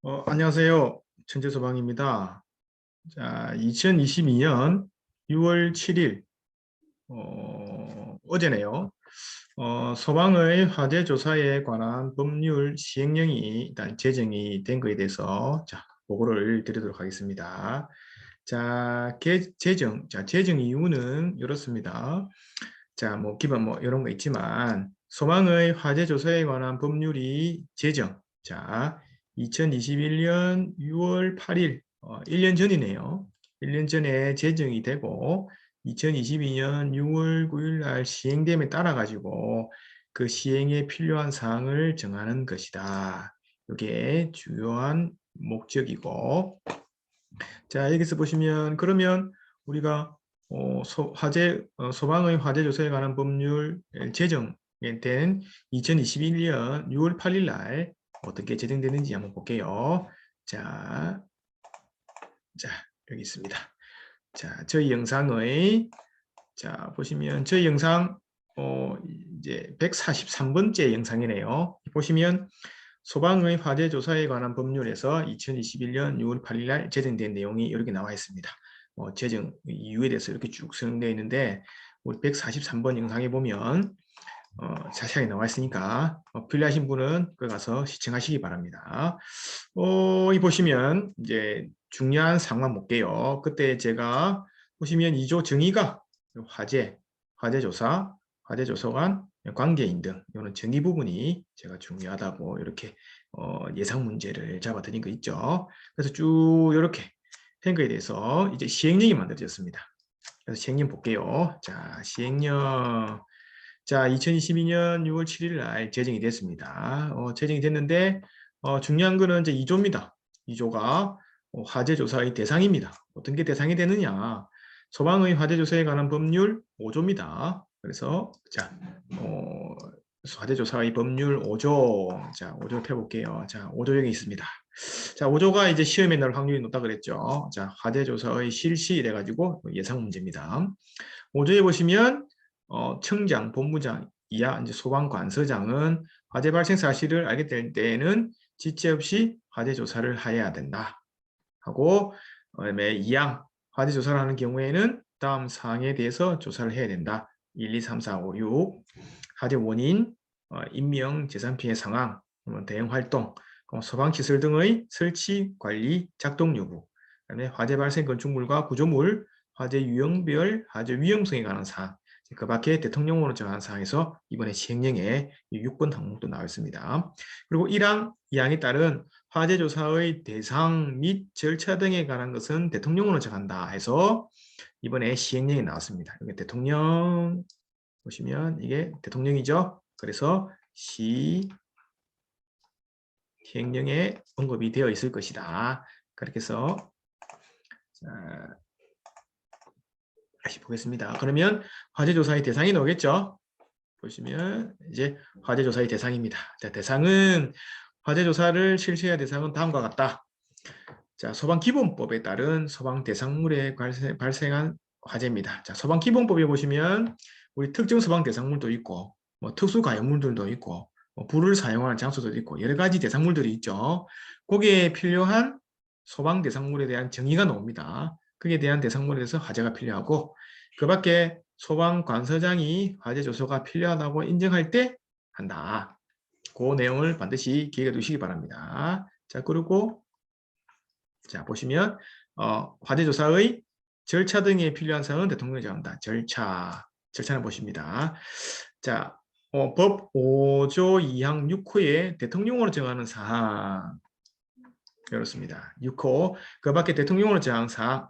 안녕하세요. 천재소방입니다. 자, 2022년 6월 7일, 어제네요. 소방의 화재 조사에 관한 법률 시행령이 일단 제정이 된 거에 대해서 자, 보고를 드리도록 하겠습니다. 자, 제정 이유는 이렇습니다. 자, 뭐 기본 뭐 이런 거 있지만 소방의 화재 조사에 관한 법률이 제정. 자, 2021년 6월 8일 1년 전이네요. 1년 전에 제정이 되고 2022년 6월 9일 날 시행됨에 따라 가지고 그 시행에 필요한 사항을 정하는 것이다. 이게 주요한 목적이고 자, 여기서 보시면 그러면 우리가 소방의 화재 조사에 관한 법률 제정된 2021년 6월 8일 날 어떻게 제정되는지 한번 볼게요. 자, 여기 있습니다. 자, 저희 영상의 보시면 저희 영상 이제 143번째 영상이네요. 보시면 소방의 화재 조사에 관한 법률에서 2021년 6월 8일 날 제정된 내용이 이렇게 나와 있습니다. 제정 이유에 대해서 이렇게 쭉 설명되어 있는데 우리 143번 영상에 보면 자세하게 나와 있으니까 필요하신 분은 거기 가서 시청하시기 바랍니다. 이 보시면 이제 중요한 상황 볼게요. 그때 제가 보시면 2조 정의가 화재조사, 화재조사관, 관계인 등 이런 정의 부분이 제가 중요하다고 이렇게 예상 문제를 잡아드린 거 있죠. 그래서 쭉 이렇게 된 거에 대해서 이제 시행령이 만들어졌습니다. 그래서 시행령 볼게요. 자, 시행령. 자, 2022년 6월 7일 날 제정이 됐습니다. 제정이 됐는데 중요한 거는 이제 2조입니다. 2조가 화재 조사의 대상입니다. 어떤 게 대상이 되느냐? 소방의 화재 조사에 관한 법률 5조입니다. 그래서 자, 화재 조사의 법률 5조. 자, 5조 펴볼게요. 자, 5조 여기 있습니다. 자, 5조가 이제 시험에 날 확률이 높다 그랬죠. 자, 화재 조사의 실시 이래 가지고 예상 문제입니다. 5조에 보시면 청장, 본부장 이하 이제 소방관서장은 화재 발생 사실을 알게 될 때에는 지체 없이 화재 조사를 해야 된다. 하고 그다음에 2항 화재 조사를 하는 경우에는 다음 사항에 대해서 조사를 해야 된다. 1, 2, 3, 4, 5, 6 화재 원인, 인명, 재산 피해 상황, 대응 활동, 소방시설 등의 설치, 관리, 작동 여부, 그다음에 화재 발생 건축물과 구조물, 화재 유형별, 화재 위험성에 관한 사항, 그 밖에 대통령으로 정한 사항에서 이번에 시행령에 6번 항목도 나와 있습니다. 그리고 1항, 2항에 따른 화재 조사의 대상 및 절차 등에 관한 것은 대통령으로 정한다 해서 이번에 시행령이 나왔습니다. 여기 대통령 보시면 이게 대통령이죠. 그래서 시행령에 언급이 되어 있을 것이다. 그렇게 해서 다시 보겠습니다. 그러면 화재조사의 대상이 나오겠죠. 보시면 이제 화재조사의 대상입니다. 자, 대상은 화재조사를 실시해야 대상은 다음과 같다. 자, 소방기본법에 따른 소방 대상물에 발생한 화재입니다. 자, 소방기본법에 보시면 우리 특정 소방 대상물도 있고 뭐 특수 가용물들도 있고 뭐 불을 사용하는 장소도 있고 여러 가지 대상물들이 있죠. 거기에 필요한 소방 대상물에 대한 정의가 나옵니다. 거기에 대한 대상물에 대해서 화재가 필요하고 그 밖에 소방관서장이 화재 조사가 필요하다고 인정할 때 한다. 그 내용을 반드시 기억해 두시기 바랍니다. 자, 그리고 자, 보시면 화재 조사의 절차 등에 필요한 사항은 대통령이 정한다. 절차는 보십니다. 자, 법 5조 2항 6호에 대통령으로 정하는 사항 이렇습니다. 6호 그 밖에 대통령으로 정한 사항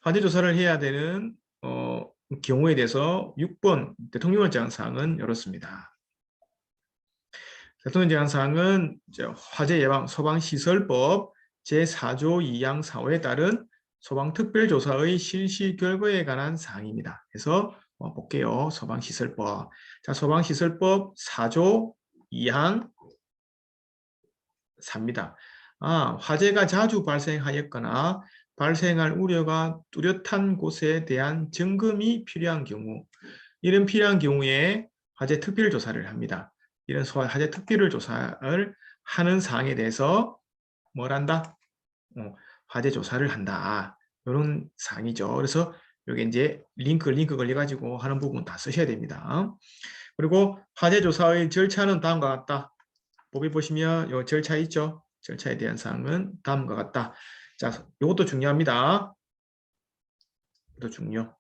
화재 조사를 해야 되는 경우에 대해서 6번 대통령으로 정한 사항은 이렇습니다. 대통령 정한 사항은 화재 예방 소방시설법 제4조 2항 4호에 따른 소방특별조사의 실시 결과에 관한 사항입니다. 그래서 볼게요. 소방시설법. 자, 소방시설법 4조 2항 4입니다. 화재가 자주 발생하였거나 발생할 우려가 뚜렷한 곳에 대한 점검이 필요한 경우, 이런 필요한 경우에 화재 특별조사를 합니다. 이런 화재 특별조사를 하는 사항에 대해서 뭘 한다? 화재 조사를 한다. 이런 사항이죠. 그래서 여기 이제 링크 걸려가지고 하는 부분 다 쓰셔야 됩니다. 그리고 화재 조사의 절차는 다음과 같다. 법에 보시면 요 절차 있죠. 절차에 대한 사항은 다음과 같다. 자, 이것도 중요합니다. 이것도 중요.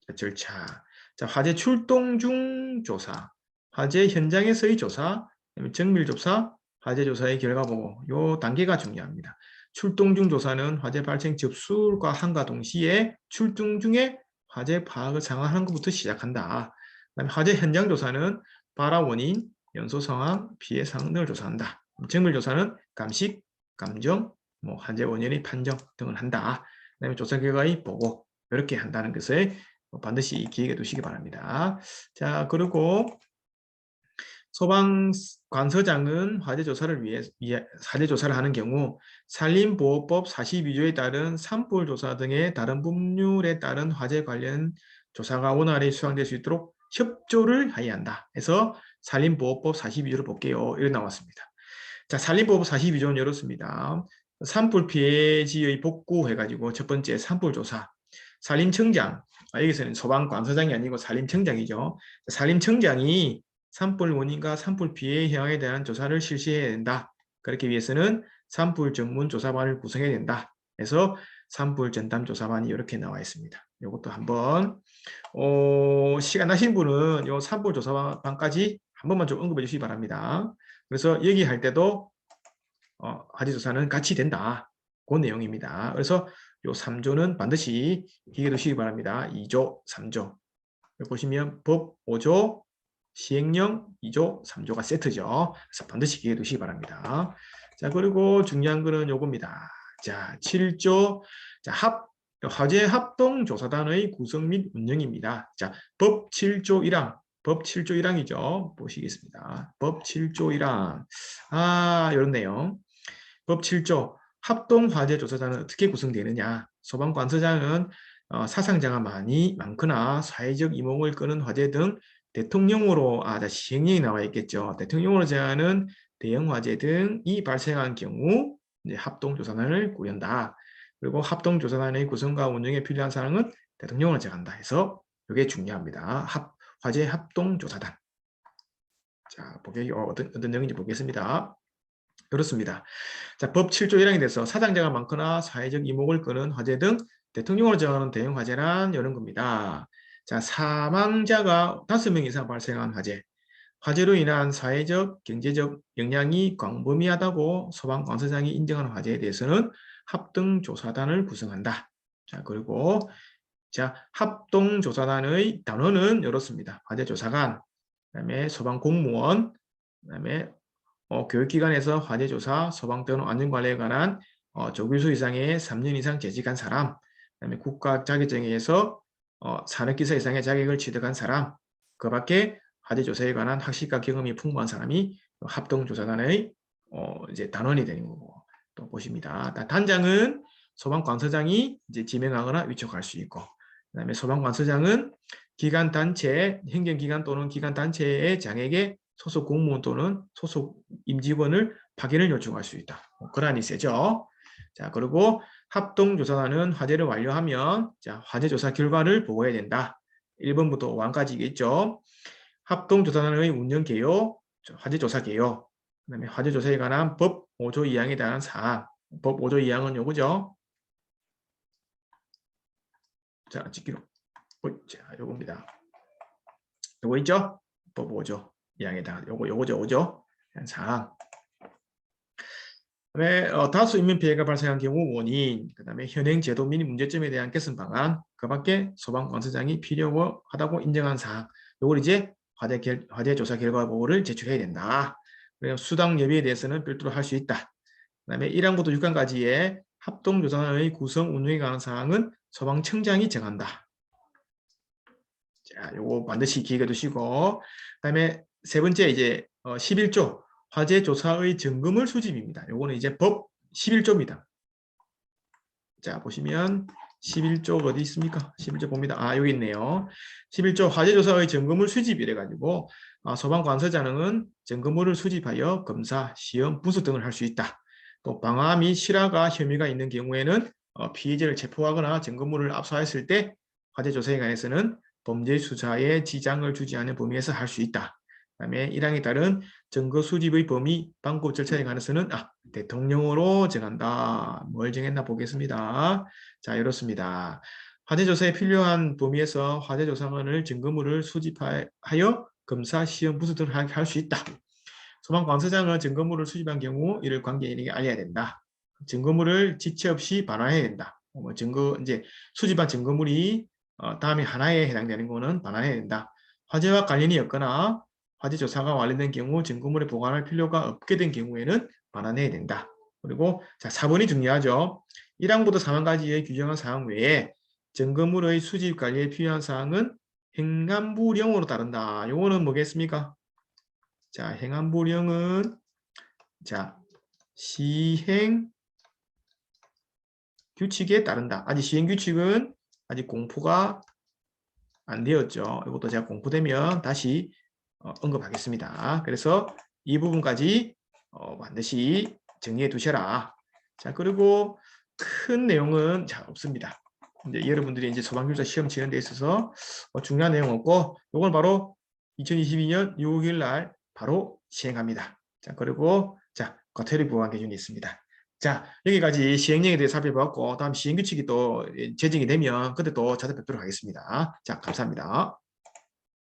자, 절차. 자, 화재 출동 중 조사, 화재 현장에서의 조사, 정밀 조사, 화재 조사의 결과 보고. 요 단계가 중요합니다. 출동 중 조사는 화재 발생 접수과 함과 동시에 출동 중에 화재 파악을 상황하는 것부터 시작한다. 그다음에 화재 현장 조사는 발화 원인, 연소 상황, 피해 상황 등을 조사한다. 정밀 조사는 감식, 감정, 화재 원인의 판정 등을 한다. 그다음에 조사 결과의 보고 이렇게 한다는 것을 반드시 기억해 두시기 바랍니다. 자, 그리고 소방관서장은 화재 조사를 하는 경우 산림보호법 42조에 따른 산불 조사 등의 다른 법률에 따른 화재 관련 조사가 원활히 수행될 수 있도록 협조를 해야 한다. 해서 산림보호법 42조를 볼게요. 이렇게 나왔습니다. 자, 산림보호법 42조는 이렇습니다. 산불 피해지의 복구해가지고 첫 번째 산불 조사. 산림청장, 여기서는 소방관서장이 아니고 산림청장이죠. 산림청장이 산불 원인과 산불 피해 현황에 대한 조사를 실시해야 된다. 그렇기 위해서는 산불 전문 조사반을 구성해야 된다. 그래서 산불 전담 조사반이 이렇게 나와 있습니다. 이것도 한번 시간 나신 분은 이 산불 조사반까지 한 번만 좀 언급해 주시기 바랍니다. 그래서 얘기할 때도 화재 조사는 같이 된다. 그 내용입니다. 그래서 요 3조는 반드시 기억해 두시기 바랍니다. 2조, 3조. 여기 보시면 법 5조, 시행령 2조, 3조가 세트죠. 그래서 반드시 기억해 두시기 바랍니다. 자, 그리고 중요한 거는 요겁니다. 자, 7조. 자, 화재 합동조사단의 구성 및 운영입니다. 자, 법 7조 1항. 법 7조 1항이죠. 보시겠습니다. 법 7조 1항. 이런 내용. 법 7조. 합동화재조사단은 어떻게 구성되느냐. 소방관서장은 사상자가 많거나 사회적 이목을 끄는 화재 등 대통령으로, 시행령이 나와 있겠죠. 대통령으로 제하는 대형 화재 등이 발생한 경우 이제 합동조사단을 꾸린다. 그리고 합동조사단의 구성과 운영에 필요한 사항은 대통령으로 제한다 해서 이게 중요합니다. 화재 합동조사단. 자, 어떤 내용인지 보겠습니다. 그렇습니다. 자, 법 7조 1항에 대해서 사상자가 많거나 사회적 이목을 끄는 화재 등 대통령으로 정하는 대형 화재란 이런 겁니다. 자, 사망자가 5명 이상 발생한 화재, 화재로 인한 사회적, 경제적 영향이 광범위하다고 소방관서장이 인정하는 화재에 대해서는 합동조사단을 구성한다. 자, 그리고 합동조사단의 단원은 이렇습니다. 화재조사관, 그다음에 소방공무원, 그다음에 교육기관에서 화재조사, 소방대원 안전관리에 관한 조교수 이상의 3년 이상 재직한 사람, 그다음에 국가 자격증에서 산업기사 이상의 자격을 취득한 사람, 그 밖에 화재조사에 관한 학식과 경험이 풍부한 사람이 합동조사단의 이제 단원이 되는 거고, 또 보십니다. 단장은 소방관서장이 이제 지명하거나 위촉할 수 있고, 그다음에 소방관서장은 기관단체, 행정기관 또는 기관단체의 장에게 소속 공무원 또는 소속 임직원을 파견을 요청할 수 있다. 권한이 세죠. 자, 그리고 합동조사단은 화재를 완료하면 화재조사 결과를 보고해야 된다. 1번부터 5항까지겠죠. 합동조사단의 운영 개요, 화재조사 개요, 그다음에 화재조사에 관한 법 5조 2항에 대한 사항. 법 5조 2항은 요거죠. 자, 찍기로. 자, 요겁니다. 요거 있죠? 법 5조 2항에다가 요거죠. 사항. 그다음에 다수 인명 피해가 발생한 경우 원인, 그다음에 현행 제도 및 문제점에 대한 개선 방안, 그밖에 소방관서장이 필요하다고 인정한 사항. 요걸 이제 화재 조사 결과 보고를 제출해야 된다. 그리고 수당 여부에 대해서는 별도로 할 수 있다. 그다음에 1항부터 6항까지의 합동조사단의 구성 운영에 관한 사항은 소방청장이 정한다. 자, 요거 반드시 기억해 두시고, 그다음에 세 번째 이제 11조 화재 조사의 점검을 수집입니다. 요거는 이제 법 11조입니다. 자, 보시면 11조 어디 있습니까? 11조 봅니다. 여기 있네요. 11조 화재 조사의 점검을 수집이래 가지고 소방관서장은 점검물을 수집하여 검사, 시험, 분석 등을 할 수 있다. 또 방화 및 실화가 혐의가 있는 경우에는 피해자를 체포하거나 증거물을 압수하였을 때 화재 조사에 관해서는 범죄 수사에 지장을 주지 않는 범위에서 할 수 있다. 그다음에 1항에 따른 증거 수집의 범위, 방법 절차에 관해서는 대통령으로 정한다. 뭘 정했나 보겠습니다. 자, 이렇습니다. 화재 조사에 필요한 범위에서 화재 조사관을 증거물을 수집하여 검사, 시험, 부수 등을 할 수 있다. 소방관서장은 증거물을 수집한 경우 이를 관계인에게 알려야 된다. 증거물을 지체 없이 반환해야 된다. 이제 수집한 증거물이 다음에 하나에 해당되는 거는 반환해야 된다. 화재와 관련이 없거나 화재 조사가 완료된 경우 증거물을 보관할 필요가 없게 된 경우에는 반환해야 된다. 그리고 자, 4번이 중요하죠. 1항부터 4항까지의 규정한 사항 외에 증거물의 수집 관리에 필요한 사항은 행안부령으로 따른다. 요거는 뭐겠습니까? 자, 행안부령은 자, 시행 규칙에 따른다. 아직 시행 규칙은 아직 공포가 안 되었죠. 이것도 제가 공포되면 다시 언급하겠습니다. 그래서 이 부분까지 반드시 정리해 두셔라. 자, 그리고 큰 내용은 잘 없습니다. 이제 여러분들이 이제 소방교사 시험 치는 데 있어서 중요한 내용 없고, 이건 바로 2022년 6일 날 바로 시행합니다. 자, 그리고 자, 과태료 부과 기준이 있습니다. 자, 여기까지 시행령에 대해 살펴봤고, 다음 시행규칙이 또 제정이 되면 그때 또 찾아뵙도록 하겠습니다. 자, 감사합니다.